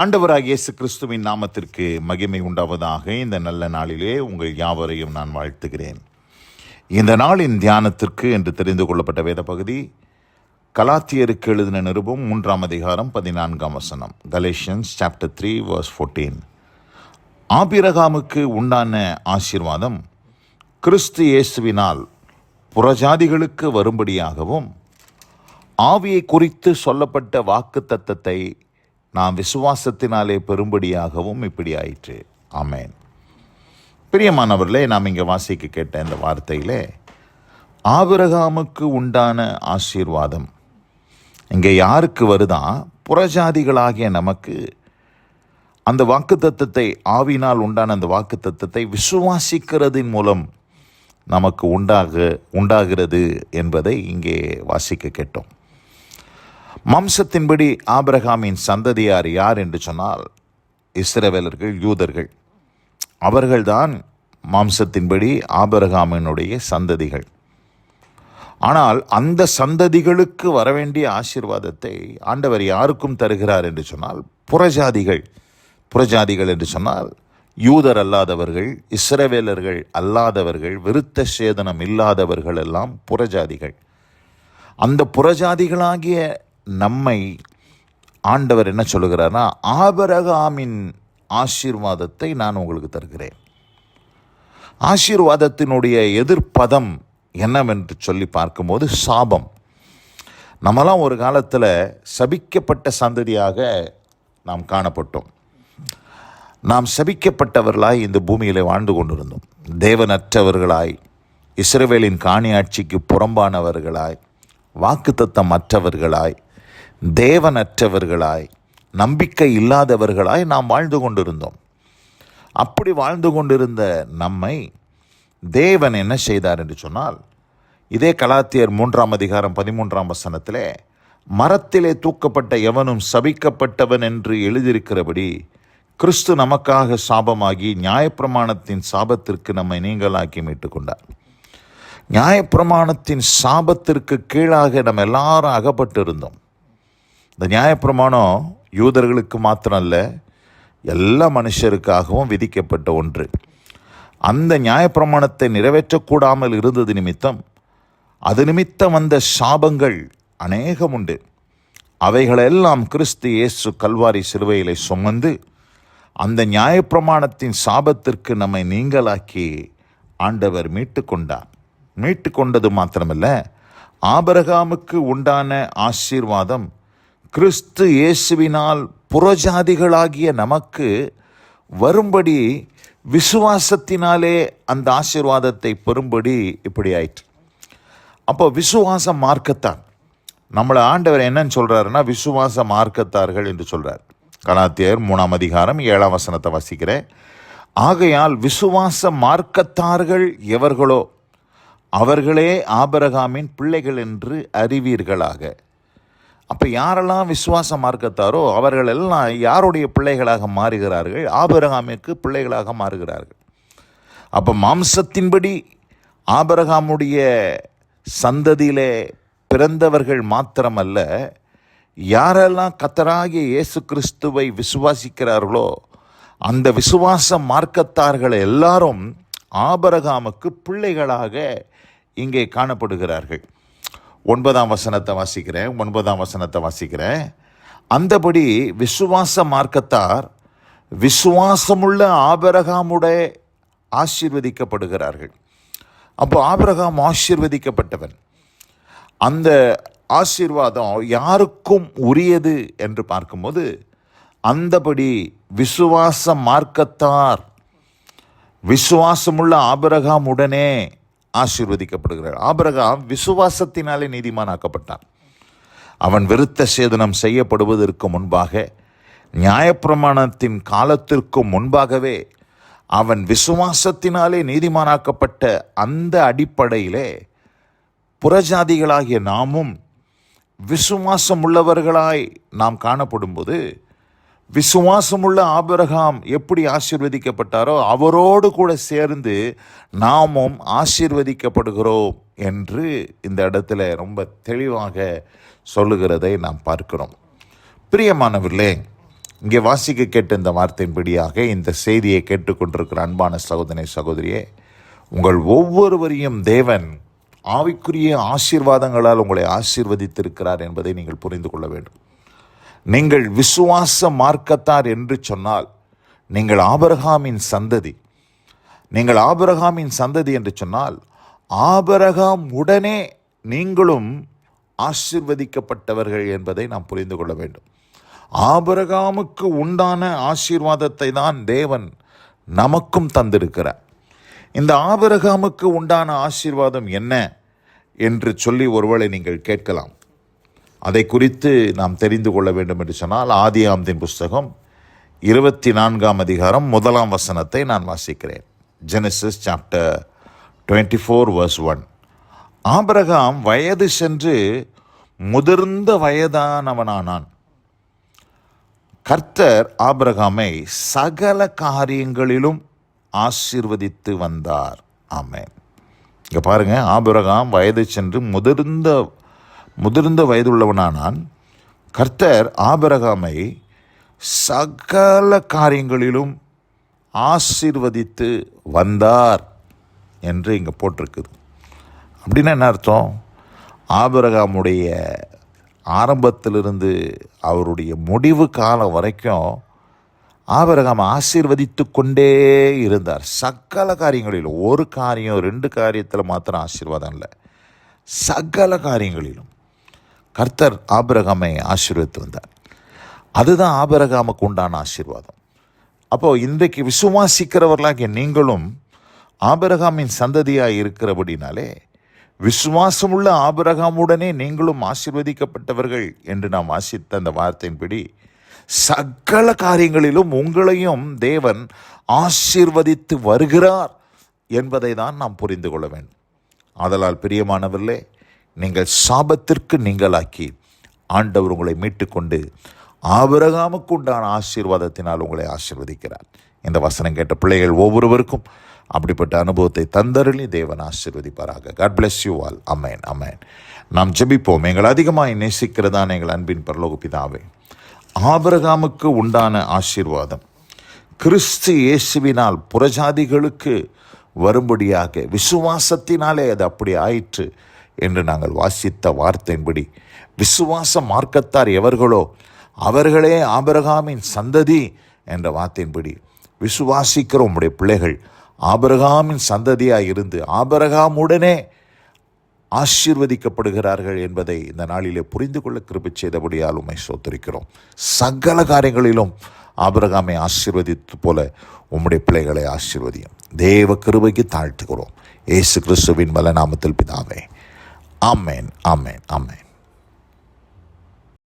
ஆண்டவராகிய இயேசு கிறிஸ்துவின் நாமத்திற்கு மகிமை உண்டாவதாக. இந்த நல்ல நாளிலே உங்கள் யாவரையும் நான் வாழ்த்துகிறேன். இந்த நாளின் தியானத்திற்கு என்று தெரிந்து கொள்ளப்பட்ட வேத பகுதி கலாத்தியருக்கு எழுதின நிருபம் 3ஆம் அதிகாரம் 14ஆம் வசனம். Galatians chapter 3 verse 14. ஆபிரகாமுக்கு உண்டான ஆசீர்வாதம் கிறிஸ்து இயேசுவினால் புறஜாதிகளுக்கு வரும்படியாகவும் ஆவியை குறித்து சொல்லப்பட்ட வாக்குத்தத்தத்தை நாம் விசுவாசத்தினாலே பெரும்படியாகவும் இப்படி ஆயிற்று. ஆமேன். பிரியமானவர்களே, நாம் இங்கே வாசிக்க கேட்ட இந்த வார்த்தையிலே ஆபிரகாமுக்கு உண்டான ஆசீர்வாதம் இங்கே யாருக்கு வருதான்? புறஜாதிகளாகிய நமக்கு அந்த வாக்குத்தத்தத்தை, ஆவினால் உண்டான அந்த வாக்குத்தத்தத்தை விசுவாசிக்கிறதின் மூலம் நமக்கு உண்டாகிறது என்பதை இங்கே வாசிக்க கேட்டோம். மாம்சத்தின்படி ஆபிரகாமின் சந்ததியார் யார் என்று சொன்னால் இஸ்ரவேலர்கள், யூதர்கள். அவர்கள்தான் மாம்சத்தின்படி ஆபிரகாமினுடைய சந்ததிகள். ஆனால் அந்த சந்ததிகளுக்கு வரவேண்டிய ஆசீர்வாதத்தை ஆண்டவர் யாருக்கும் தருகிறார் என்று சொன்னால் புறஜாதிகள் என்று சொன்னால் யூதர் அல்லாதவர்கள், இஸ்ரவேலர்கள் அல்லாதவர்கள், விருத்த சேதனம் இல்லாதவர்கள் எல்லாம் புறஜாதிகள். அந்த புறஜாதிகளாகிய நம்மை ஆண்டவர் என்ன சொல்லுகிறார்னா, ஆபிரகாமின் ஆசீர்வாதத்தை நான் உங்களுக்கு தருகிறேன். ஆசீர்வாதத்தினுடைய எதிர்ப்பதம் என்னவென்று சொல்லி பார்க்கும்போது சாபம். நம்மலாம் ஒரு காலத்தில் சபிக்கப்பட்ட சந்ததியாக நாம் காணப்பட்டோம். நாம் சபிக்கப்பட்டவர்களாய் இந்த பூமியில் வாழ்ந்து கொண்டிருந்தோம். தேவனற்றவர்களாய், இஸ்ரவேலின் காணியாட்சிக்கு புறம்பானவர்களாய், வாக்குத்தத்தம் அற்றவர்களாய், தேவனற்றவர்களாய், நம்பிக்கை இல்லாதவர்களாய் நாம் வாழ்ந்து கொண்டிருந்தோம். அப்படி வாழ்ந்து கொண்டிருந்த நம்மை தேவன் என்ன செய்தார் என்று சொன்னால், இதே கலாத்தியர் 3ஆம் அதிகாரம் 13ஆம் வசனத்திலே, மரத்திலே தூக்கப்பட்ட எவனும் சபிக்கப்பட்டவன் என்று எழுதியிருக்கிறபடி கிறிஸ்து நமக்காக சாபமாகி நியாயப்பிரமாணத்தின் சாபத்திற்கு நம்மை நீங்களாக்கி மீட்டுக் கொண்டார். நியாயப்பிரமாணத்தின் சாபத்திற்கு கீழாக நம்ம எல்லாரும் அகப்பட்டு இருந்தோம். இந்த நியாயப்பிரமாணம் யூதர்களுக்கு மாத்திரம் அல்ல, எல்லா மனுஷருக்காகவும் விதிக்கப்பட்ட ஒன்று. அந்த நியாயப்பிரமாணத்தை நிறைவேற்றக்கூடாமல் இருந்தது நிமித்தம், அது நிமித்தம் வந்த சாபங்கள் அநேகம் உண்டு. அவைகளெல்லாம் கிறிஸ்து இயேசு கல்வாரி சிலுவையிலே சுமந்து அந்த நியாயப்பிரமாணத்தின் சாபத்திற்கு நம்மை நீங்களாக்கி ஆண்டவர் மீட்டு கொண்டது மாத்திரமல்ல, ஆபிரகாமுக்கு உண்டான ஆசீர்வாதம் கிறிஸ்து இயேசுவினால் புறஜாதிகளாகிய நமக்கு வரும்படி விசுவாசத்தினாலே அந்த ஆசீர்வாதத்தை பெறும்படி இப்படி ஆயிற்று. அப்போ விசுவாச மார்க்கத்தார், நம்மளை ஆண்டவர் என்னன்னு சொல்கிறாருன்னா விசுவாச மார்க்கத்தார்கள் என்று சொல்கிறார். கலாத்தியர் 3ஆம் அதிகாரம் 7ஆம் வசனத்தை வாசிக்கிறேன். ஆகையால் விசுவாச மார்க்கத்தார்கள் எவர்களோ அவர்களே ஆபிரகாமின் பிள்ளைகள் என்று அறிவீர்களாக. அப்போ யாரெல்லாம் விசுவாச மார்க்கத்தாரோ அவர்கள் எல்லாம் யாருடைய பிள்ளைகளாக மாறுகிறார்கள்? ஆபிரகாமிற்கு பிள்ளைகளாக மாறுகிறார்கள். அப்போ மாம்சத்தின்படி ஆபிரகாமுடைய சந்ததியிலே பிறந்தவர்கள் மாத்திரமல்ல, யாரெல்லாம் கர்த்தராகிய இயேசு கிறிஸ்துவை விசுவாசிக்கிறார்களோ அந்த விசுவாச மார்க்கத்தார்கள் எல்லாரும் ஆபிரகாமுக்கு பிள்ளைகளாக இங்கே காணப்படுகிறார்கள். 9ஆம் வசனத்தை வாசிக்கிறேன். அந்தபடி விசுவாச மார்க்கத்தார் விசுவாசமுள்ள ஆபிரகாமுடைய ஆசீர்வதிக்கப்படுகிறார்கள். அப்போ ஆபிரகாம் ஆசீர்வதிக்கப்பட்டவன். அந்த ஆசீர்வாதம் யாருக்கும் உரியது என்று பார்க்கும்போது, அந்தபடி விசுவாச மார்க்கத்தார் விசுவாசமுள்ள ஆபிரகாம் உடனே ஆசீர்வதிக்கப்படுகிறார். ஆபிரகாம் விசுவாசத்தினாலே நீதிமானாக்கப்பட்டான். அவன் விருத்த சேதனம் செய்யப்படுவதற்கு முன்பாக, நியாயப்பிரமாணத்தின் காலத்திற்கு முன்பாகவே அவன் விசுவாசத்தினாலே நீதிமானாக்கப்பட்ட அந்த அடிப்படையிலே புறஜாதிகளாகிய நாமும் விசுவாசம் உள்ளவர்களாய் நாம் காணப்படும்போது, விசுவாசமுள்ள ஆபிரகாம் எப்படி ஆசீர்வதிக்கப்பட்டாரோ அவரோடு கூட சேர்ந்து நாமும் ஆசீர்வதிக்கப்படுகிறோம் என்று இந்த இடத்துல ரொம்ப தெளிவாக சொல்லுகிறதை நாம் பார்க்கிறோம். பிரியமானவர்களே, இங்கே வாசிக்க கேட்ட இந்த வார்த்தையின்படியாக இந்த செய்தியை கேட்டுக்கொண்டிருக்கிற அன்பான சகோதரனே, சகோதரியே, உங்கள் ஒவ்வொருவரையும் தேவன் ஆவிக்குரிய ஆசீர்வாதங்களால் உங்களை ஆசீர்வதித்திருக்கிறார் என்பதை நீங்கள் புரிந்து கொள்ள வேண்டும். நீங்கள் விசுவாச மார்க்கத்தார் என்று சொன்னால் நீங்கள் ஆபிரகாமின் சந்ததி. நீங்கள் ஆபிரகாமின் சந்ததி என்று சொன்னால் ஆபிரகாம் உடனே நீங்களும் ஆசீர்வதிக்கப்பட்டவர்கள் என்பதை நாம் புரிந்து கொள்ள வேண்டும். ஆபிரகாமுக்கு உண்டான ஆசீர்வாதத்தை தான் தேவன் நமக்கும் தந்திருக்கிறார். இந்த ஆபிரகாமுக்கு உண்டான ஆசீர்வாதம் என்ன என்று சொல்லி ஒருவேளை நீங்கள் கேட்கலாம். அதை குறித்து நாம் தெரிந்து கொள்ள வேண்டும் என்று சொன்னால் ஆதியாகமத்தின் புஸ்தகம் 24ஆம் அதிகாரம் 1ஆம் வசனத்தை நான் வாசிக்கிறேன். Genesis chapter 24 verse 1. ஆபிரகாம் வயது சென்று முதிர்ந்த வயதானவனானான். கர்த்தர் ஆபிரகாமை சகல காரியங்களிலும் ஆசீர்வதித்து வந்தார். ஆமென். இங்கே பாருங்க, ஆபிரகாம் வயது சென்று முதிர்ந்த வயதுள்ளவனானான். கர்த்தர் ஆபிரகாமை சகல காரியங்களிலும் ஆசீர்வதித்து வந்தார் என்று இங்கே போட்டிருக்குது. அப்படின்னா என்ன அர்த்தம்? ஆபிரகாமுடைய ஆரம்பத்திலிருந்து அவருடைய முடிவு காலம் வரைக்கும் ஆபிரகாம் ஆசீர்வதித்து கொண்டே இருந்தார். சகல காரியங்களிலும், ஒரு காரியம் 2 காரியத்தில் மாத்திரம் ஆசீர்வாதம் இல்லை, சகல காரியங்களிலும் கர்த்தர் ஆபிரகாமை ஆசீர்வதித்து வந்தார். அதுதான் ஆபிரகாமுக்கு உண்டான ஆசீர்வாதம். அப்போது இன்றைக்கு விசுவாசிக்கிறவர்களாகிய நீங்களும் ஆபிரகாமின் சந்ததியாக இருக்கிறபடினாலே விசுவாசமுள்ள ஆபிரகாமுடனே நீங்களும் ஆசீர்வதிக்கப்பட்டவர்கள் என்று நாம் வாசித்த அந்த வார்த்தையின்படி சகல காரியங்களிலும் உங்களையும் தேவன் ஆசீர்வதித்து வருகிறார் என்பதை தான் நாம் புரிந்து கொள்ள வேண்டும். ஆதலால் பிரியமானவர்களே, நீங்கள் சாபத்திற்கு நீங்களாக்கி ஆண்டவர் உங்களை மீட்டுக்கொண்டு ஆபிரகாமுக்கு உண்டான ஆசீர்வாதத்தினால் உங்களை ஆசீர்வதிக்கிறார். இந்த வசனம் கேட்ட பிள்ளைகள் ஒவ்வொருவருக்கும் அப்படிப்பட்ட அனுபவத்தை தந்தருளி தேவன் ஆசீர்வதிப்பாராக. God bless you all. Amen, amen. நாம் ஜெபிப்போம். எங்கள் அதிகமாக நேசிக்கிறதான எங்கள் அன்பின் பரலோக பிதாவே, ஆபிரகாமுக்கு உண்டான ஆசீர்வாதம் கிறிஸ்து இயேசுவினால் புறஜாதிகளுக்கு வரும்படியாக விசுவாசத்தினாலே அது அப்படி ஆயிற்று என்று நாங்கள் வாசித்த வார்த்தையின்படி விசுவாச மார்க்கத்தார் எவர்களோ அவர்களே ஆபிரகாமின் சந்ததி என்ற வார்த்தையின்படி விசுவாசிக்கிற உம்முடைய பிள்ளைகள் ஆபிரகாமின் சந்ததியாக இருந்து ஆபிரகாமுடனே ஆசீர்வதிக்கப்படுகிறார்கள் என்பதை இந்த நாளிலே புரிந்து கொள்ள கிருபை செய்தபடியால் உம்மை ஸ்தோத்திரிக்கிறோம். சகல காரியங்களிலும் ஆபிரகாமை ஆசீர்வதித்து போல உம்முடைய பிள்ளைகளை ஆசீர்வதியும். தேவ கிருபைக்கு தாழ்த்துகிறோம். இயேசு கிறிஸ்துவின் வல்ல நாமத்தில் பிதாவே. ஆமென், ஆமென், ஆமென்.